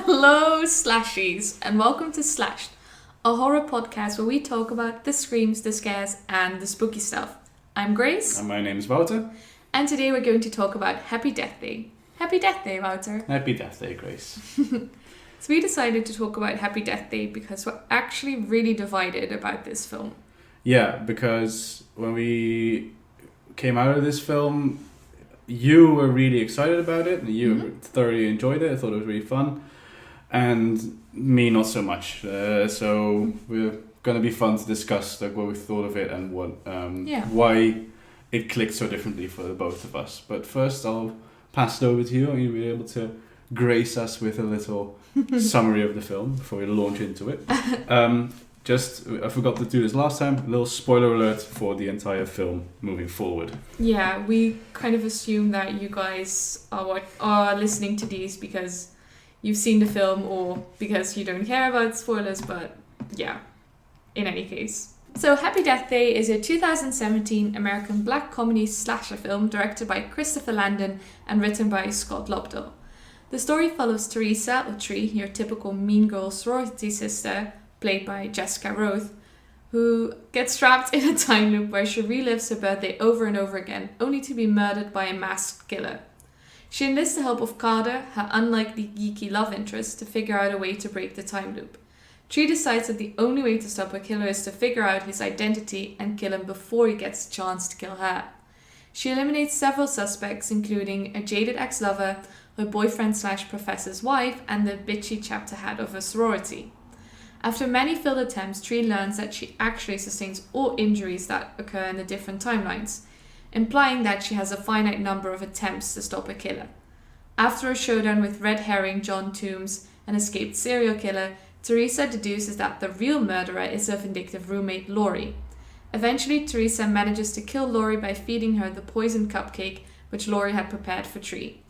Hello, Slashies, and welcome to Slashed, a horror podcast where we talk about the screams, the scares, and the spooky stuff. I'm Grace. And my name is Wouter. And today we're going to talk about Happy Death Day. Happy Death Day, Wouter. Happy Death Day, Grace. So we decided to talk about Happy Death Day because we're actually really divided about this film. Yeah, because when we came out of this film, you were really excited about it, and you thoroughly enjoyed it. I thought it was really fun, and me not so much. So we're gonna be fun to discuss like what we thought of it and what why it clicked so differently for the both of us. But first, I'll pass it over to you, and you'll be able to grace us with a little summary of the film before we launch into it. I forgot to do this last time. A little spoiler alert for the entire film moving forward. Yeah, we kind of assume that you guys are listening to these because you've seen the film or because you don't care about spoilers, but yeah, in any case. So Happy Death Day is a 2017 American black comedy slasher film directed by Christopher Landon and written by Scott Lobdell. The story follows Teresa, or Tree, your typical mean girl sorority sister, played by Jessica Roth, who gets trapped in a time loop where she relives her birthday over and over again, only to be murdered by a masked killer. She enlists the help of Carter, her unlikely geeky love interest, to figure out a way to break the time loop. Tree decides that the only way to stop her killer is to figure out his identity and kill him before he gets a chance to kill her. She eliminates several suspects, including a jaded ex-lover, her boyfriend/professor's wife, and the bitchy chapter head of a sorority. After many failed attempts, Tree learns that she actually sustains all injuries that occur in the different timelines, implying that she has a finite number of attempts to stop a killer. After a showdown with red herring John Toombs, an escaped serial killer, Teresa deduces that the real murderer is her vindictive roommate Laurie. Eventually, Teresa manages to kill Laurie by feeding her the poisoned cupcake which Laurie had prepared for Tree.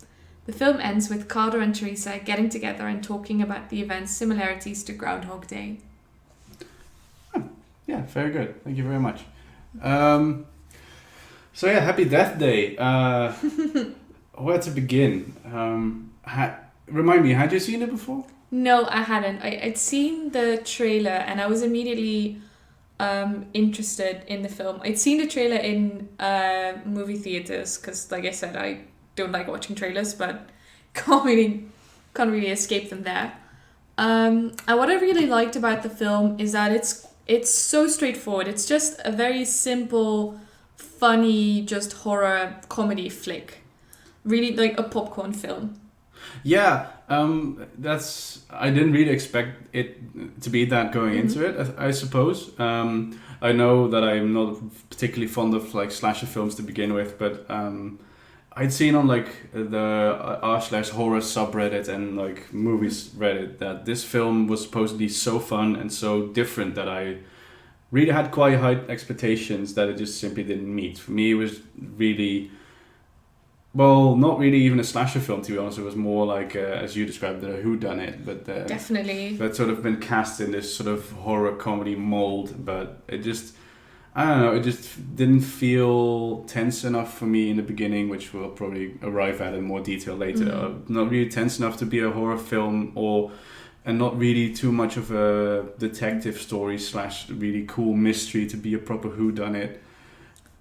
The film ends with Carter and Teresa getting together and talking about the event's similarities to Groundhog Day. Oh, yeah, very good. Thank you very much. Happy Death Day. Where to begin? Remind me, had you seen it before? No, I hadn't. I'd seen the trailer and I was immediately interested in the film. I'd seen the trailer in movie theaters because, like I said, I don't like watching trailers, but can't really escape them there. And what I really liked about the film is that it's so straightforward. It's just a very simple, funny, just horror comedy flick. Really like a popcorn film. Yeah, I didn't really expect it to be that going into it, I suppose. I know that I'm not particularly fond of like slasher films to begin with, but I'd seen on like the r/horror subreddit and like movies Reddit that this film was supposedly so fun and so different that I really had quite high expectations that it just simply didn't meet. For me, it was really, well, not really even a slasher film, to be honest. It was more like, as you described, a whodunit, but definitely that sort of been cast in this sort of horror comedy mold. But it just, I don't know, it just didn't feel tense enough for me in the beginning, which we'll probably arrive at in more detail later. Not really tense enough to be a horror film, and not really too much of a detective story / really cool mystery to be a proper whodunit.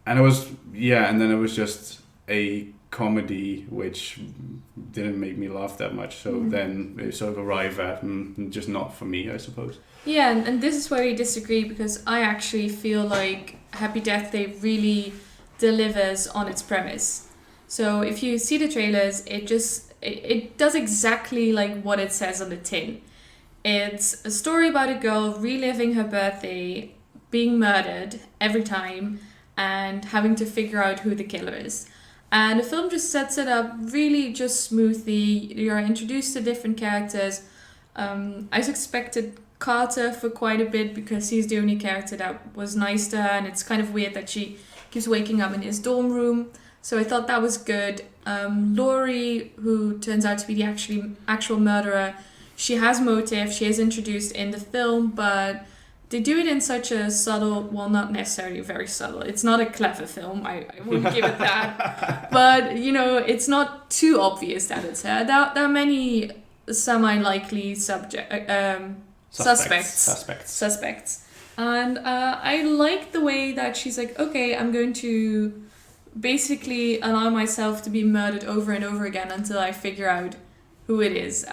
And then it was just a comedy which didn't make me laugh that much, so then it sort of arrived at just not for me, I suppose. Yeah, and this is where we disagree because I actually feel like Happy Death Day really delivers on its premise. So if you see the trailers, it does exactly like what it says on the tin. It's a story about a girl reliving her birthday, being murdered every time, and having to figure out who the killer is. And the film just sets it up really just smoothly. You're introduced to different characters. I suspected Carter for quite a bit because he's the only character that was nice to her, and it's kind of weird that she keeps waking up in his dorm room. So I thought that was good. Laurie, who turns out to be the actual murderer, she has motive. She is introduced in the film, but they do it in such a subtle, well, not necessarily very subtle. It's not a clever film, I wouldn't give it that. But, it's not too obvious that it's her. There are many semi-likely suspects. And I like the way that she's like, okay, I'm going to basically allow myself to be murdered over and over again until I figure out who it is.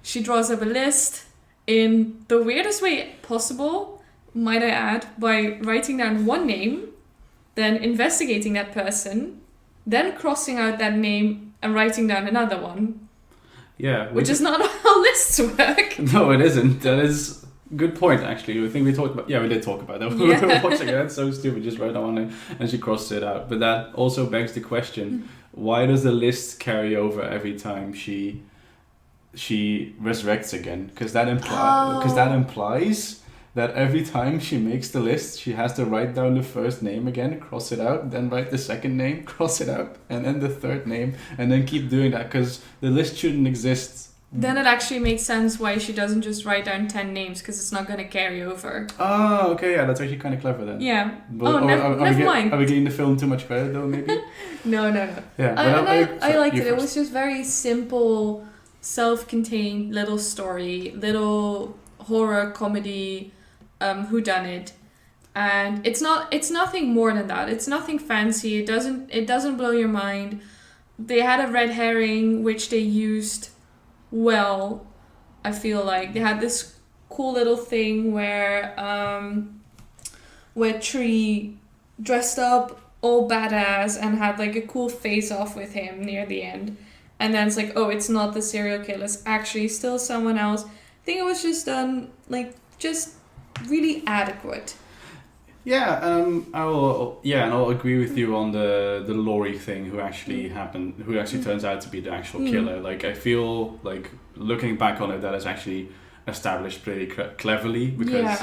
She draws up a list in the weirdest way possible, might I add, by writing down one name, then investigating that person, then crossing out that name and writing down another one. Yeah. Which is not how lists work. No, it isn't. That is a good point, actually. I think we talked about... Yeah, we did talk about that. We were watching it. That's so stupid. Just wrote that one name and she crossed it out. But that also begs the question, why does the list carry over every time she resurrects again? Because that implies that every time she makes the list, she has to write down the first name again, cross it out, then write the second name, cross it out, and then the third name, and then keep doing that, because the list shouldn't exist. Then it actually makes sense why she doesn't just write down 10 names, because it's not going to carry over. Oh, okay, yeah, that's actually kind of clever then. Yeah. But, never mind. Are we giving the film too much credit though, maybe? No. Yeah, I liked it. It was just very simple, self-contained little story, little horror comedy, whodunit, and it's nothing more than that. It's nothing fancy. It doesn't blow your mind. They had a red herring which they used well. I feel like they had this cool little thing where Tree dressed up all badass and had like a cool face off with him near the end, and then it's like, oh, it's not the serial killer, it's actually still someone else. I think it was just done just really adequate. Yeah, I'll agree with you on the Laurie thing, who actually turns out to be the actual killer. Like, I feel like looking back on it, that is actually established pretty cleverly, because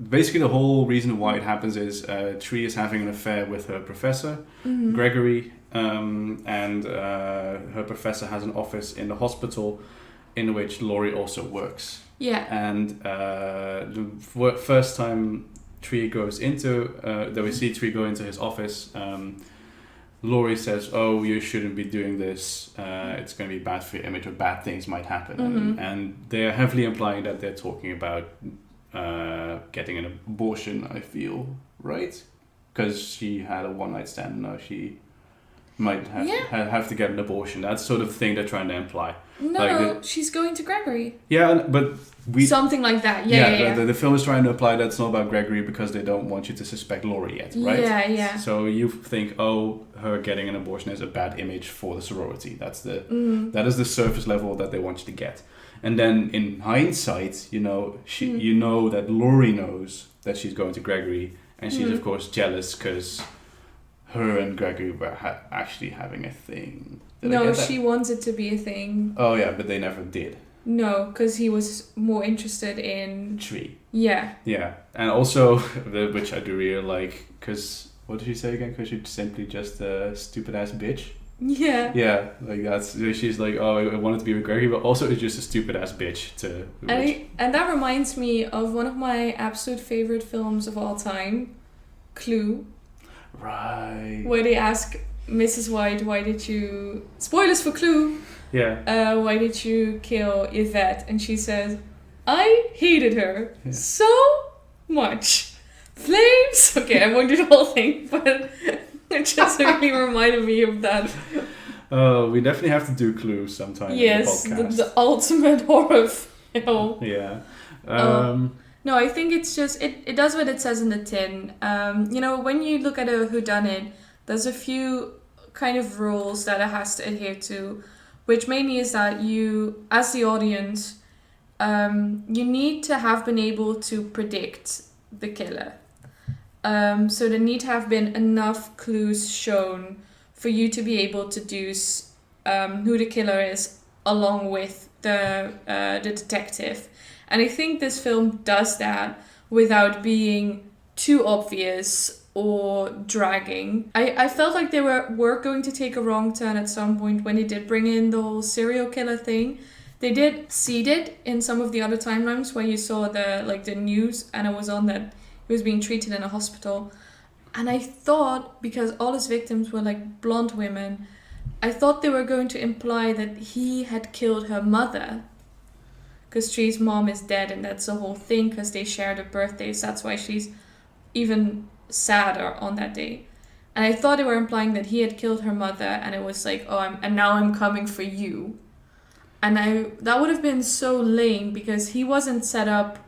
basically the whole reason why it happens is Tree is having an affair with her professor, Gregory, and her professor has an office in the hospital in which Laurie also works. Yeah. And the first time Tree goes into, that we see Tree go into his office, Laurie says, oh, you shouldn't be doing this, it's going to be bad for your image, or bad things might happen. And they're heavily implying that they're talking about getting an abortion, I feel, right? Because she had a one-night stand, and now she might have to get an abortion. That's sort of thing they're trying to imply. No, she's going to Gregory. Yeah, but something like that. Yeah. The film is trying to imply that it's not about Gregory because they don't want you to suspect Laurie yet, right? Yeah. So you think, oh, her getting an abortion is a bad image for the sorority. That is the surface level that they want you to get. And then in hindsight, you know that Laurie knows that she's going to Gregory, and she's of course jealous because her and Gregory were actually having a thing. No, she wants it to be a thing. Oh yeah, but they never did. No, because he was more interested in... Tree. Yeah. Yeah, and also, which I do really like, because, what did she say again? Because she's simply just a stupid-ass bitch. Yeah. Yeah, like that's, she's like, oh, I wanted to be with Gregory, but also it's just a stupid-ass bitch to... And that reminds me of one of my absolute favorite films of all time, Clue. Right. Where they ask Mrs. White, why did you... Spoilers for Clue! Yeah. Why did you kill Yvette? And she says, I hated her so much. Flames! Okay, I won't do the whole thing, but it just really reminded me of that. We definitely have to do Clue sometime. Yes, in the podcast. The ultimate horror film. Yeah. No, I think it's just, it does what it says in the tin. When you look at a whodunit, there's a few kind of rules that it has to adhere to, which mainly is that you, as the audience, you need to have been able to predict the killer. So there need to have been enough clues shown for you to be able to deduce who the killer is along with the detective. And I think this film does that without being too obvious or dragging. I felt like they were going to take a wrong turn at some point when they did bring in the whole serial killer thing. They did seed it in some of the other timelines where you saw the news and it was on that he was being treated in a hospital. And I thought, because all his victims were like blonde women, I thought they were going to imply that he had killed her mother. Because Tree's mom is dead, and that's the whole thing, because they share the birthdays. That's why she's even sadder on that day. And I thought they were implying that he had killed her mother, and it was like, and now I'm coming for you. And that would have been so lame, because he wasn't set up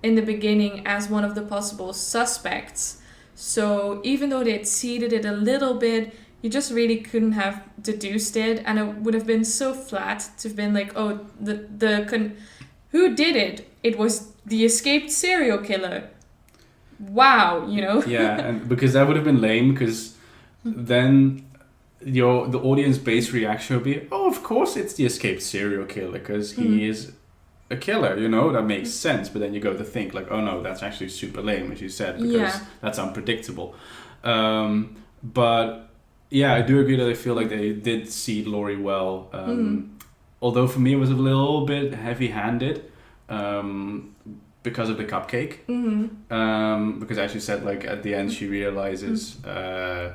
in the beginning as one of the possible suspects. So even though they'd seeded it a little bit, you just really couldn't have deduced it, and it would have been so flat to have been like, oh, who did it? It was the escaped serial killer. Wow, you know? Yeah, and because that would have been lame, because then the audience base reaction would be, oh, of course it's the escaped serial killer, because he is a killer, you know, that makes sense. But then you go to think like, oh no, that's actually super lame, as you said, because that's unpredictable. But yeah, I do agree that I feel like they did seed Laurie well. Although for me it was a little bit heavy-handed because of the cupcake. Because as you said, like at the end she realizes on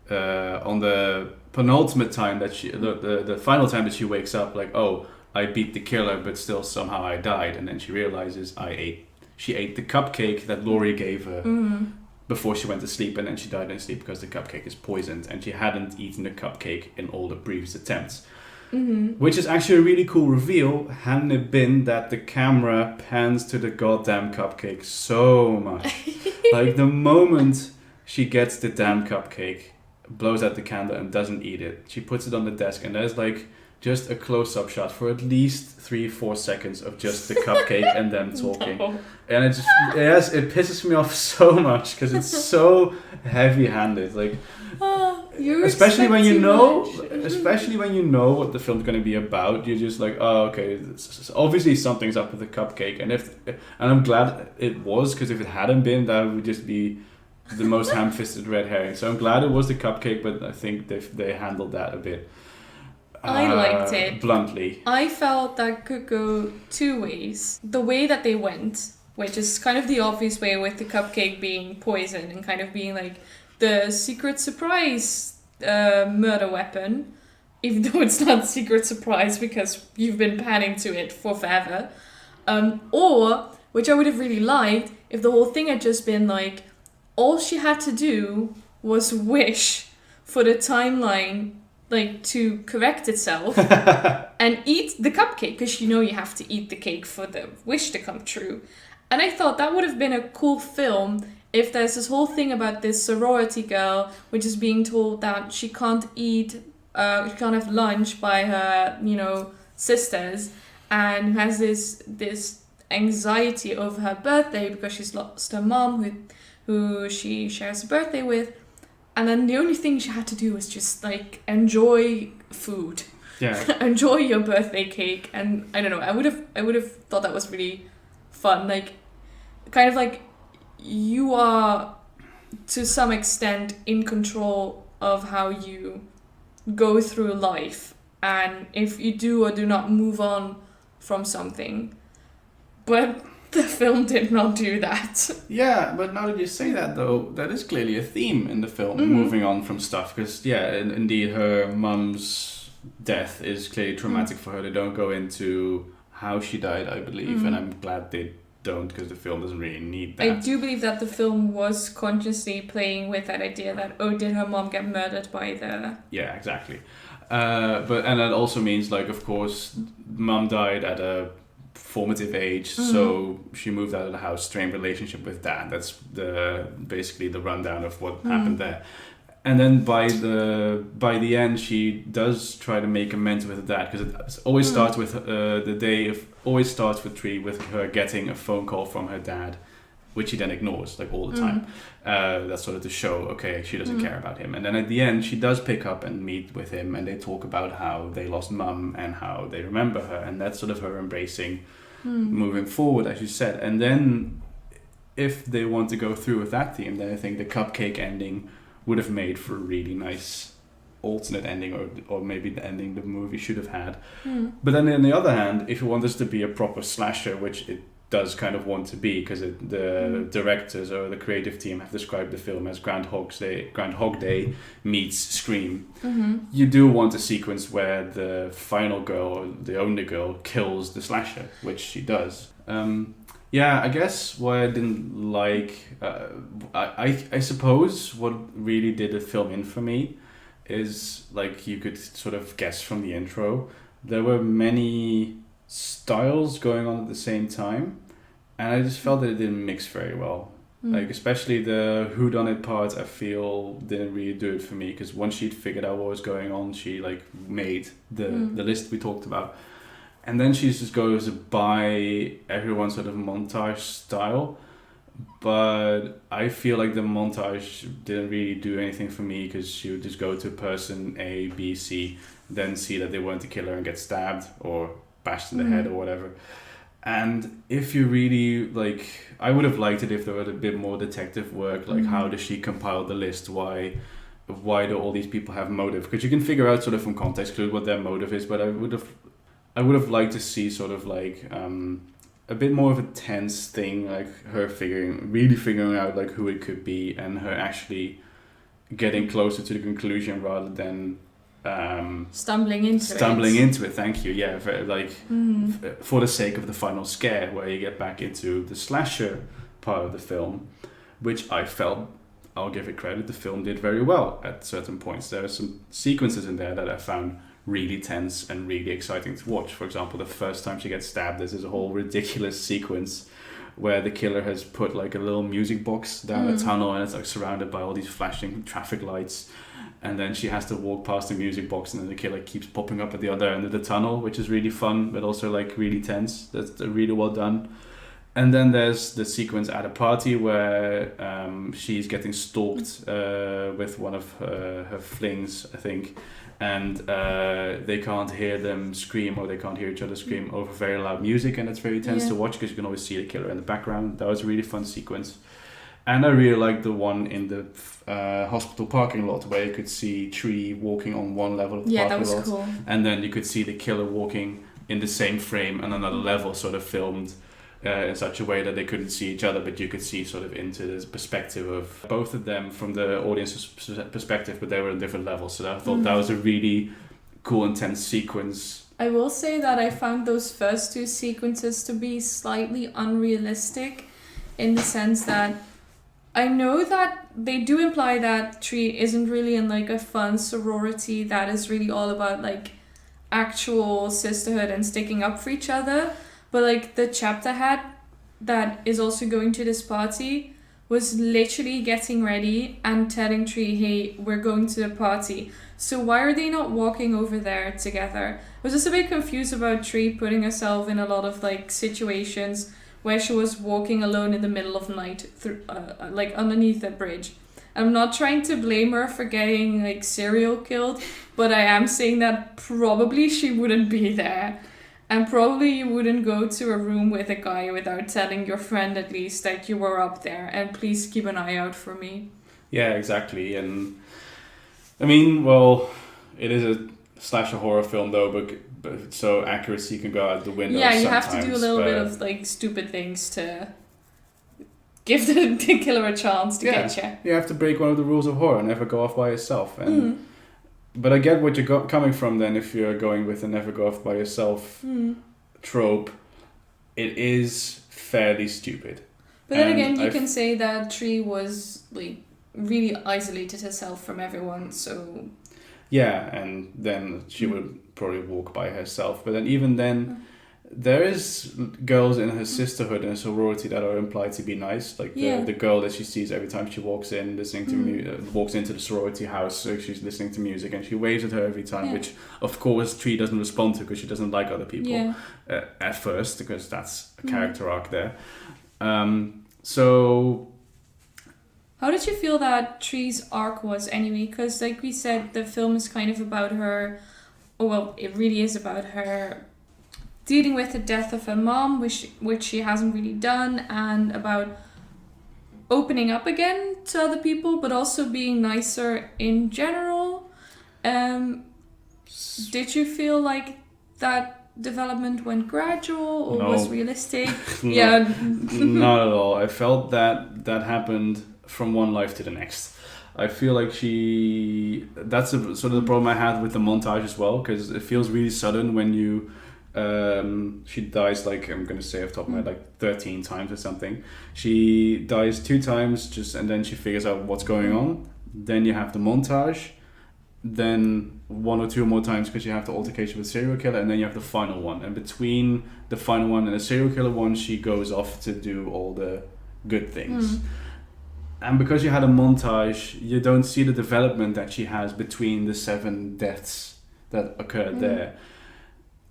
the penultimate time that the final time that she wakes up, like, oh, I beat the killer, but still somehow I died. And then she realizes she ate the cupcake that Laurie gave her before she went to sleep, and then she died in sleep because the cupcake is poisoned, and she hadn't eaten the cupcake in all the previous attempts. Which is actually a really cool reveal, hadn't it been that the camera pans to the goddamn cupcake so much. Like the moment she gets the damn cupcake, blows out the candle and doesn't eat it, she puts it on the desk, and there's like just a close-up shot for at least 3-4 seconds of just the cupcake and them talking. No. And it pisses me off so much because it's so heavy-handed. Like, especially when you know what the film's going to be about, you're just like, oh, okay, obviously something's up with the cupcake. And I'm glad it was, because if it hadn't been, that would just be the most ham-fisted red herring. So I'm glad it was the cupcake, but I think they handled that a bit. I liked it. Bluntly. I felt that could go two ways. The way that they went, which is kind of the obvious way with the cupcake being poison and kind of being like the secret surprise murder weapon, even though it's not secret surprise because you've been panning to it for forever. Or, which I would have really liked, if the whole thing had just been like, all she had to do was wish for the timeline like to correct itself and eat the cupcake, because you have to eat the cake for the wish to come true. And I thought that would have been a cool film if there's this whole thing about this sorority girl which is being told that she can't eat, she can't have lunch by her, sisters, and who has this anxiety over her birthday because she's lost her mom who she shares a birthday with. And then the only thing she had to do was just, like, enjoy food. Yeah. Enjoy your birthday cake. And I don't know, I would have thought that was really fun. Like, kind of like you are, to some extent, in control of how you go through life. And if you do or do not move on from something. But the film did not do that. Yeah, but now that you say that, though, that is clearly a theme in the film, moving on from stuff. Because, indeed, her mum's death is clearly traumatic for her. They don't go into how she died, I believe, and I'm glad they don't, because the film doesn't really need that. I do believe that the film was consciously playing with that idea that, did her mom get murdered by the... Yeah, exactly. And that also means, like, of course, mum died at a formative age, so she moved out of the house, strained relationship with dad. That's basically the rundown of what happened there. And then by the end, she does try to make amends with her dad, because it always starts with always starts with her getting a phone call from her dad, which she then ignores like all the time. That's sort of to show, okay, she doesn't care about him. And then at the end, she does pick up and meet with him, and they talk about how they lost mum and how they remember her, and that's sort of her embracing moving forward, as you said. And then if they want to go through with that theme, then I think the cupcake ending would have made for a really nice alternate ending, or maybe the ending the movie should have had. But then on the other hand, if you want this to be a proper slasher, which it does kind of want to be, because the directors or the creative team have described the film as Groundhog Day meets Scream. You do want a sequence where the final girl, or the only girl, kills the slasher, which she does. I guess what I didn't like, I suppose what really did the film in for me is, like you could sort of guess from the intro, there were many styles going on at the same time, and I just felt that it didn't mix very well. Like, especially the whodunit part, I feel didn't really do it for me, because once she'd figured out what was going on, she like made the list we talked about, and then she just goes by everyone's sort of montage style. But I feel like the montage didn't really do anything for me, because she would just go to person A, B, C, then see that they weren't the killer and get stabbed or bashed in the head or whatever. And if you really, like, I would have liked it if there were a bit more detective work, like how does she compile the list, why do all these people have motive, because you can figure out sort of from context clue what their motive is, but I would have liked to see sort of like a bit more of a tense thing, like her figuring out like who it could be, and her actually getting closer to the conclusion rather than stumbling into it. Thank you. Yeah, for the sake of the final scare, where you get back into the slasher part of the film, which I felt, I'll give it credit, the film did very well at certain points. There are some sequences in there that I found really tense and really exciting to watch. For example, the first time she gets stabbed, there's this whole ridiculous sequence where the killer has put like a little music box down a tunnel, and it's like surrounded by all these flashing traffic lights, and then she has to walk past the music box, and then the killer keeps popping up at the other end of the tunnel, which is really fun but also like really tense. That's really well done. And then there's the sequence at a party where she's getting stalked with one of her flings, I think, and they can't hear them scream, or they can't hear each other scream over very loud music, and it's very tense to watch, because you can always see the killer in the background. That was a really fun sequence. And I really liked the one in the hospital parking lot, where you could see Tree walking on one level of the parking lot. Yeah, that was cool. And then you could see the killer walking in the same frame on another level, sort of filmed in such a way that they couldn't see each other, but you could see sort of into the perspective of both of them from the audience's perspective, but they were on different levels. So I thought that was a really cool, intense sequence. I will say that I found those first two sequences to be slightly unrealistic, in the sense that I know that they do imply that Tree isn't really in like a fun sorority that is really all about like actual sisterhood and sticking up for each other. But like the chapter head that is also going to this party was literally getting ready and telling Tree, hey, we're going to the party. So why are they not walking over there together? I was just a bit confused about Tree putting herself in a lot of like situations where she was walking alone in the middle of the night through like underneath a bridge. I'm not trying to blame her for getting like serial killed, but I am saying that probably she wouldn't be there. And probably you wouldn't go to a room with a guy without telling your friend at least that you were up there, and please keep an eye out for me. Yeah, exactly. And I mean, well, it is a slasher horror film though, but so accuracy can go out the window. Yeah, you have to do a little bit of like stupid things to give the killer a chance to get you. You have to break one of the rules of horror, never go off by yourself. And but I get what you're coming from then, if you're going with a never go off by yourself trope. It is fairly stupid. But then again, you can say that Tree was like really isolated herself from everyone, so... Yeah, and then she would probably walk by herself. But then even then, there is girls in her sisterhood and sorority that are implied to be nice. Like the girl that she sees every time she walks in, listening to walks into the sorority house, so she's listening to music, and she waves at her every time, which of course Tree doesn't respond to, because she doesn't like other people at first, because that's a character arc there. So... How did you feel that Tree's arc was anyway? Because like we said, the film is kind of about her, it really is about her dealing with the death of her mom, which she hasn't really done, and about opening up again to other people, but also being nicer in general. Did you feel like that development went gradual or No. was realistic? No, Yeah. not at all. I felt that happened from one life to the next. I feel like that's sort of the problem I had with the montage as well, because it feels really sudden when she dies, like, I'm gonna say off the top of my head, like 13 times or something. She dies 2 times and then she figures out what's going on. Then you have the montage, then 1 or 2 more times because you have the altercation with serial killer, and then you have the final one. And between the final one and the serial killer one, she goes off to do all the good things. And because you had a montage, you don't see the development that she has between the 7 deaths that occurred there.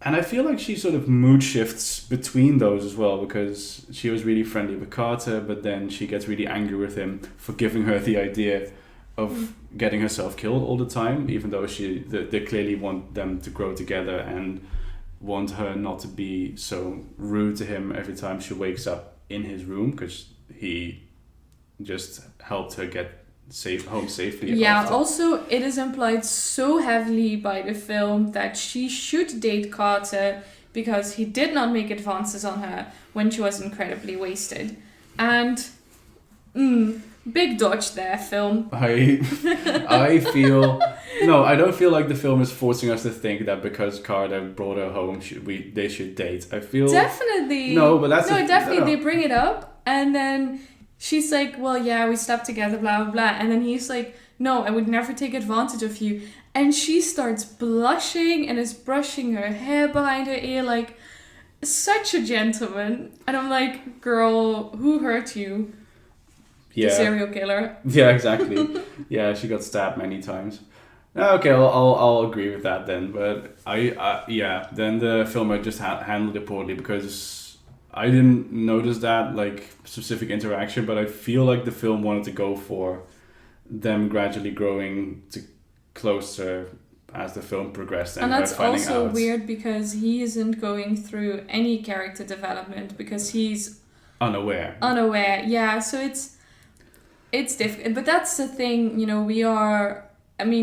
And I feel like she sort of mood shifts between those as well, because she was really friendly with Carter, but then she gets really angry with him for giving her the idea of getting herself killed all the time, even though they clearly want them to grow together and want her not to be so rude to him every time she wakes up in his room, because he just helped her get home safely. Yeah, after. also it is implied so heavily by the film that she should date Carter because he did not make advances on her when she was incredibly wasted. And big dodge there, film. I feel no, I don't feel like the film is forcing us to think that because Carter brought her home they should date. I feel definitely they bring it up, and then she's like, well, yeah, we slept together, blah, blah, blah. And then he's like, no, I would never take advantage of you. And she starts blushing and is brushing her hair behind her ear like such a gentleman. And I'm like, girl, who hurt you? Yeah. The serial killer. Yeah, exactly. Yeah, she got stabbed many times. Okay, I'll agree with that then. But then the film just handled it poorly, because I didn't notice that like specific interaction, but I feel like the film wanted to go for them gradually growing closer as the film progressed. And that's also weird because he isn't going through any character development because he's unaware. Yeah, so it's difficult. But that's the thing,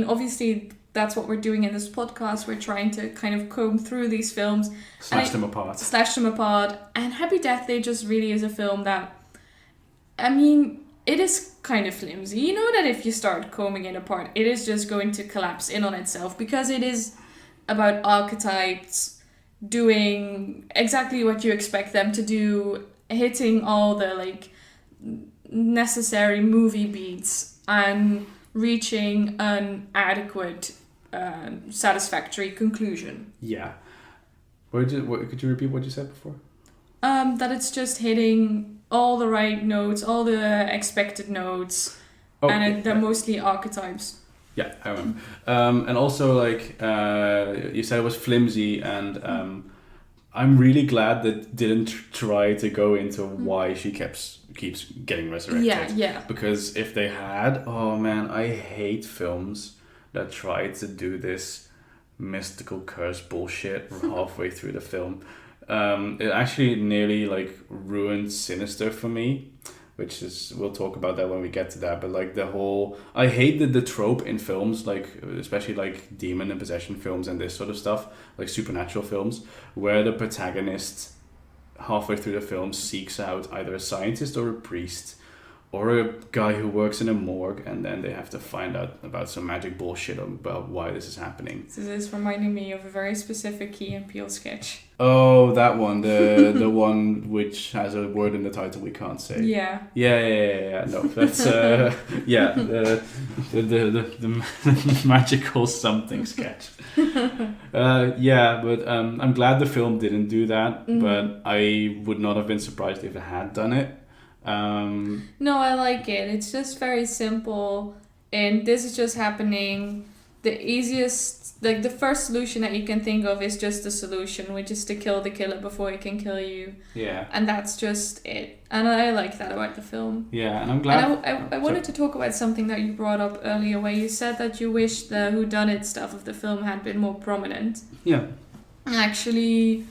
obviously that's what we're doing in this podcast. We're trying to kind of comb through these films. Slash them apart. And Happy Death Day just really is a film that, it is kind of flimsy. You know that if you start combing it apart, it is just going to collapse in on itself, because it is about archetypes doing exactly what you expect them to do, hitting all the necessary movie beats and reaching an adequate satisfactory conclusion. Yeah. Could you repeat what you said before? That it's just hitting all the right notes, all the expected notes, and they're mostly archetypes. Yeah, I remember. And also, you said it was flimsy, and I'm really glad that didn't try to go into why she keeps getting resurrected. Yeah. Because if they had, oh man, I hate films that try to do this mystical curse bullshit halfway through the film. It actually nearly ruined Sinister for me, which is, we'll talk about that when we get to that. But I hate the trope in films, especially demon and possession films and this sort of stuff, like supernatural films, where the protagonist halfway through the film seeks out either a scientist or a priest or a guy who works in a morgue, and then they have to find out about some magic bullshit about why this is happening. This is reminding me of a very specific Key and Peele sketch. Oh, that one, the one which has a word in the title we can't say. Yeah. Yeah. No, that's the magical something sketch. But I'm glad the film didn't do that. But I would not have been surprised if it had done it. No, I like it. It's just very simple, and this is just happening. The easiest, the first solution that you can think of is just the solution, which is to kill the killer before he can kill you. Yeah. And that's just it. And I like that about the film. Yeah, and I'm glad. And I wanted to talk about something that you brought up earlier, where you said that you wish the whodunit stuff of the film had been more prominent. Yeah. I actually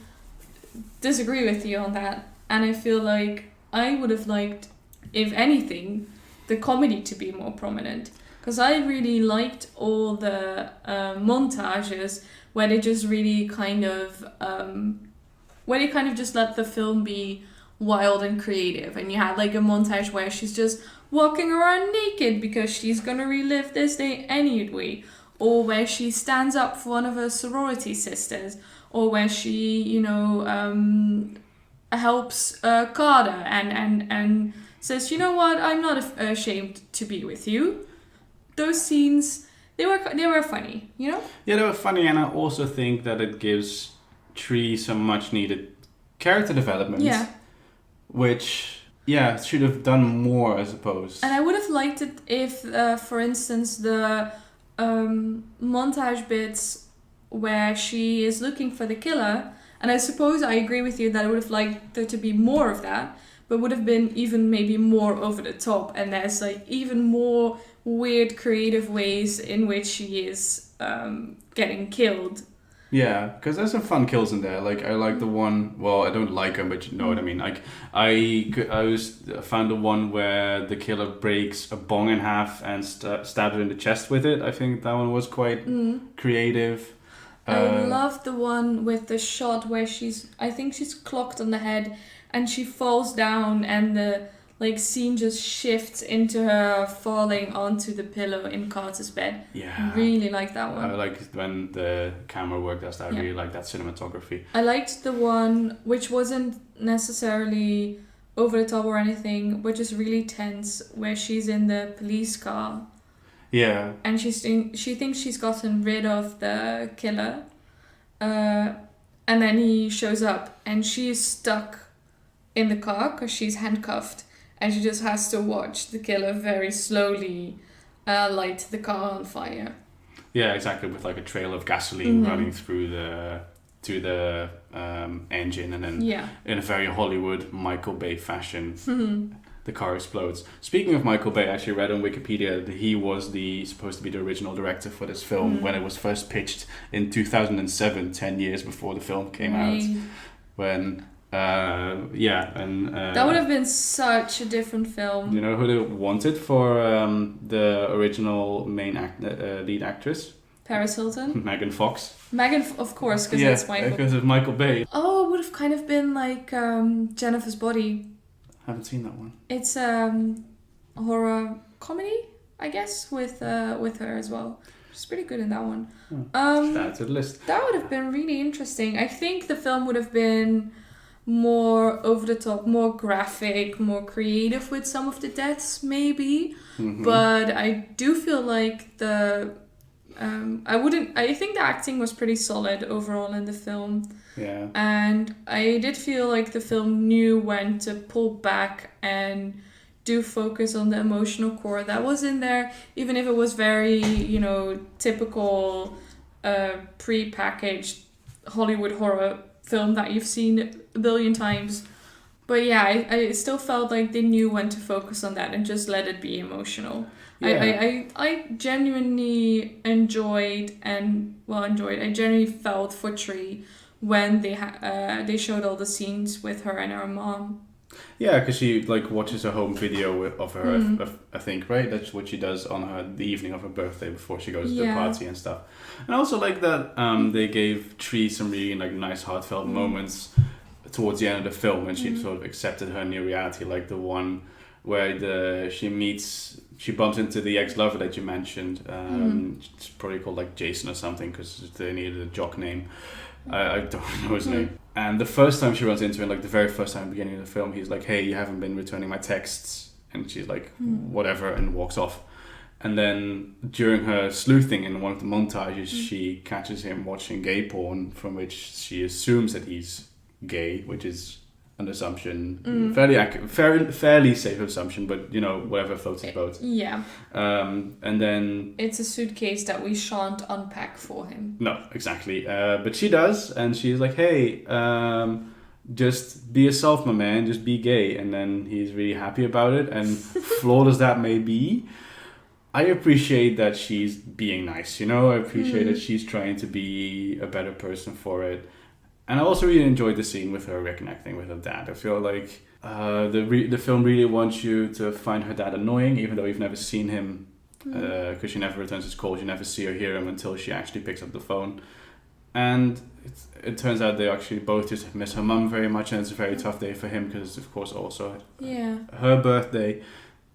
disagree with you on that, and I feel like I would have liked, if anything, the comedy to be more prominent. Because I really liked all the montages, where they just really kind of where they kind of just let the film be wild and creative. And you had like a montage where she's just walking around naked because she's gonna relive this day anyway, or where she stands up for one of her sorority sisters, or where she, you know, helps Carter and says, you know what, I'm not ashamed to be with you. Those scenes, they were funny, you know? Yeah, they were funny, and I also think that it gives Tree some much needed character development. Yeah. Which, yeah, should have done more, I suppose. And I would have liked it if, for instance, the montage bits where she is looking for the killer, and I suppose I agree with you that I would have liked there to be more of that, but would have been even maybe more over the top, and there's like even more weird creative ways in which she is getting killed. Yeah, because there's some fun kills in there. Like, I like the one, well, I don't like them, but you know what I mean. Like, I found the one where the killer breaks a bong in half and stabs her in the chest with it. I think that one was quite creative. I love the one with the shot where I think she's clocked on the head and she falls down and the like scene just shifts into her falling onto the pillow in Carter's bed. Yeah. I really like that one. I like when the camera work does that. I really like that cinematography. I liked the one which wasn't necessarily over the top or anything, but just really tense, where she's in the police car. Yeah. And she thinks she's gotten rid of the killer. And then he shows up and she is stuck in the car because she's handcuffed. And she just has to watch the killer very slowly light the car on fire. Yeah, exactly, with like a trail of gasoline running through to the engine, and then in a very Hollywood Michael Bay fashion, the car explodes. Speaking of Michael Bay, I actually read on Wikipedia that he was supposed to be the original director for this film when it was first pitched in 2007, 10 years before the film came out. When that would have been such a different film. You know who they wanted for the original main lead actress? Paris Hilton? Megan Fox. Megan, of course, because it's Michael. Because of Michael Bay. Oh, it would have kind of been like Jennifer's Body. Haven't seen that one. It's a horror comedy, I guess, with her as well. She's pretty good in that one. Add to the list. That would have been really interesting. I think the film would have been more over the top, more graphic, more creative with some of the deaths, maybe. But I do feel like I think the acting was pretty solid overall in the film. Yeah. And I did feel like the film knew when to pull back and do focus on the emotional core that was in there, even if it was very, you know, typical pre-packaged Hollywood horror film that you've seen a billion times. But yeah, I still felt like they knew when to focus on that and just let it be emotional. Yeah. I genuinely enjoyed. I genuinely felt for Tree when they showed all the scenes with her and her mom. Yeah, because she like watches a home video of her, I think, right? That's what she does on the evening of her birthday before she goes to the party and stuff. And I also like that they gave Tree some really like nice heartfelt moments towards the end of the film when she sort of accepted her new reality, like the one where she bumps into the ex-lover that you mentioned. It's probably called like Jason or something because they needed a jock name. I don't know his name. And the first time she runs into him, like the very first time at the beginning of the film, he's like, hey, you haven't been returning my texts. And she's like, whatever, and walks off. And then during her sleuthing in one of the montages, she catches him watching gay porn, from which she assumes that he's gay, which is an assumption, fairly safe assumption, but you know, whatever floats his boat. Yeah. And then it's a suitcase that we shan't unpack for him. No, exactly. But she does, and she's like, "Hey, just be yourself, my man. Just be gay." And then he's really happy about it. And flawed as that may be, I appreciate that she's being nice. You know, I appreciate that she's trying to be a better person for it. And I also really enjoyed the scene with her reconnecting with her dad. I feel like the film really wants you to find her dad annoying, even though you've never seen him, because she never returns his calls. You never see or hear him until she actually picks up the phone. And it turns out they actually both just miss her mum very much, and it's a very tough day for him because it's, of course, also her birthday.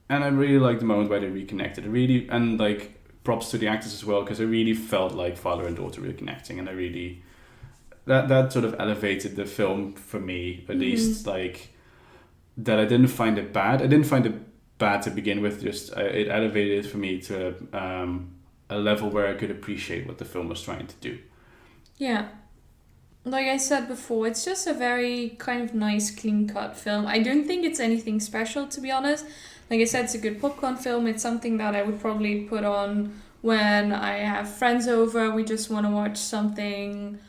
And I really liked the moment where they reconnected. And like, props to the actors as well, because it really felt like father and daughter reconnecting, and I really that sort of elevated the film for me, at least, like, that I didn't find it bad. I didn't find it bad to begin with, just it elevated it for me to a level where I could appreciate what the film was trying to do. Yeah. Like I said before, it's just a very kind of nice, clean-cut film. I don't think it's anything special, to be honest. Like I said, it's a good popcorn film. It's something that I would probably put on when I have friends over. We just want to watch something,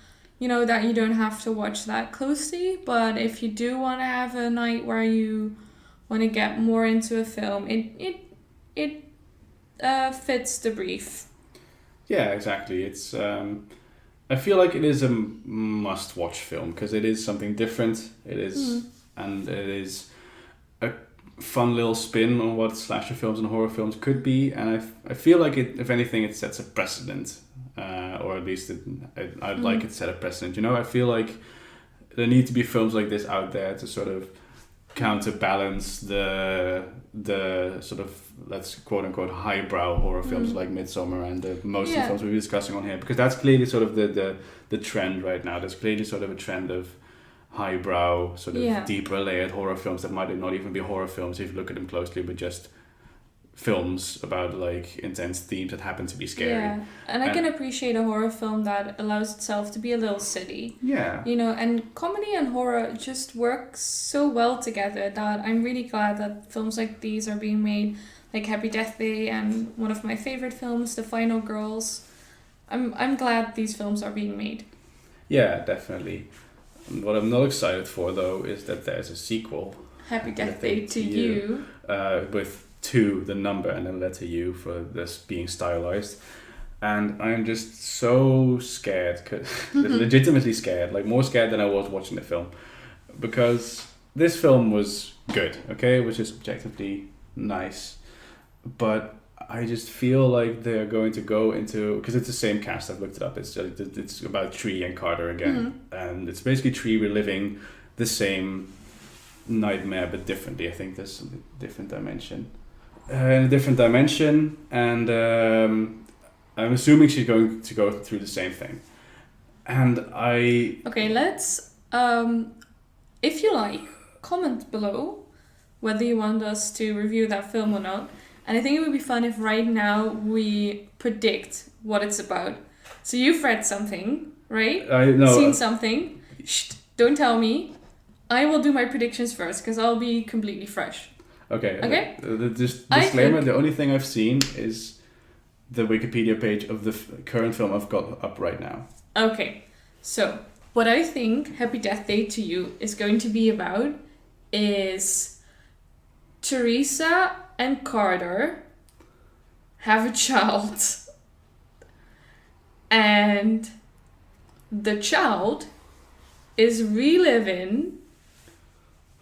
that you don't have to watch that closely. But if you do want to have a night where you want to get more into a film, it fits the brief. Yeah, exactly. It's I feel like it is a must-watch film because it is something different. It is, and it is a fun little spin on what slasher films and horror films could be. And I feel like it, if anything, it sets a precedent, or at least I'd like it to set a precedent. I feel like there need to be films like this out there to sort of counterbalance the sort of, let's quote unquote, highbrow horror films like Midsommar and the most of the films we'll be discussing on here, because that's clearly sort of the trend right now. There's clearly sort of a trend of highbrow, sort of deeper layered horror films that might not even be horror films if you look at them closely, but just films about like intense themes that happen to be scary. Yeah, and I can appreciate a horror film that allows itself to be a little silly. Yeah. And comedy and horror just work so well together that I'm really glad that films like these are being made, like Happy Death Day and one of my favorite films, The Final Girls. I'm glad these films are being made. Yeah, definitely. What I'm not excited for, though, is that there's a sequel. Happy Death Day to You. With 2, the number, and then letter U for this being stylized. And I'm just so scared, legitimately scared, like more scared than I was watching the film. Because this film was good, okay? Which is objectively nice. But I just feel like they're going to go into, because it's the same cast, I've looked it up, it's about Tree and Carter again, and it's basically Tree reliving the same nightmare but differently. I think there's a different dimension, and I'm assuming she's going to go through the same thing, and okay, let's if you like, comment below whether you want us to review that film or not. And I think it would be fun if right now we predict what it's about. So you've read something, right? Seen something. Shh, don't tell me. I will do my predictions first because I'll be completely fresh. Okay. Disclaimer, the only thing I've seen is the Wikipedia page of the current film I've got up right now. Okay. So what I think Happy Death Day to You is going to be about is Teresa and Carter have a child, and the child is reliving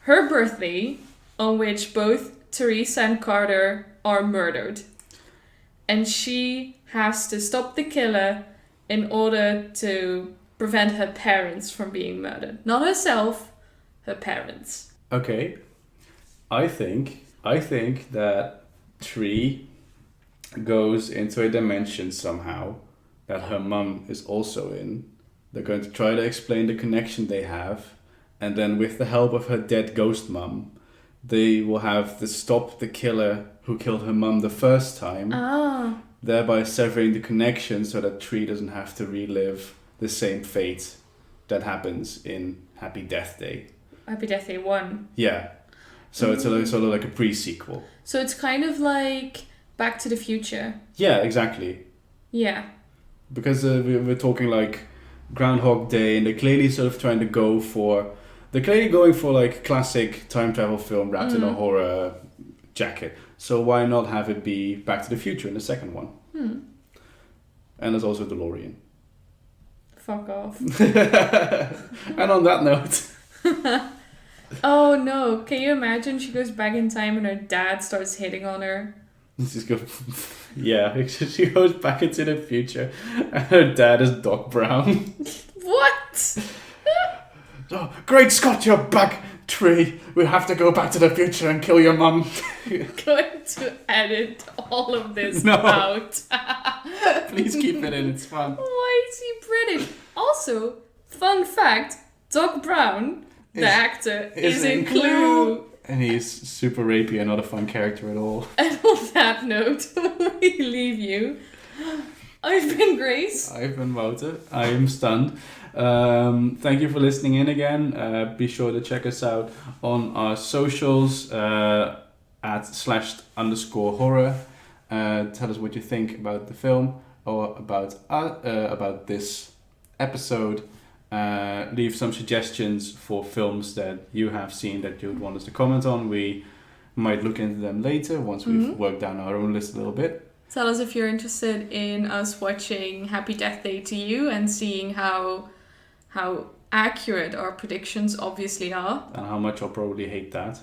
her birthday on which both Teresa and Carter are murdered, and she has to stop the killer in order to prevent her parents from being murdered. Not herself, her parents. Okay, I think that Tree goes into a dimension somehow that her mum is also in. They're going to try to explain the connection they have, and then with the help of her dead ghost mum, they will have to stop the killer who killed her mum the first time, thereby severing the connection so that Tree doesn't have to relive the same fate that happens in Happy Death Day. Happy Death Day 1. Yeah. So it's sort of like a pre-sequel. So it's kind of like Back to the Future. Yeah, exactly. Yeah. Because we're talking like Groundhog Day, and they're clearly sort of trying to go for... They're clearly going for like classic time travel film wrapped in a horror jacket. So why not have it be Back to the Future in the second one? And there's also DeLorean. Fuck off. And on that note... Oh no, can you imagine she goes back in time and her dad starts hitting on her? Yeah, she goes back into the future and her dad is Doc Brown. Oh, great Scott, you're back, Tree. We have to go back to the future and kill your mum. Going to edit all of this No. out. Please keep it in, it's fun. Why is he British? Also, fun fact, Doc Brown, the actor, is in Clue. And he's super rapey and not a fun character at all. And on that note, we leave you. I've been Grace. I've been Wouter. I am stunned. Thank you for listening in again. Be sure to check us out on our socials at /_horror. Tell us what you think about the film or about this episode. Leave some suggestions for films that you have seen that you would want us to comment on. We might look into them later once we've worked down our own list a little bit. Tell us if you're interested in us watching Happy Death Day to You and seeing how accurate our predictions obviously are. And how much I'll probably hate that.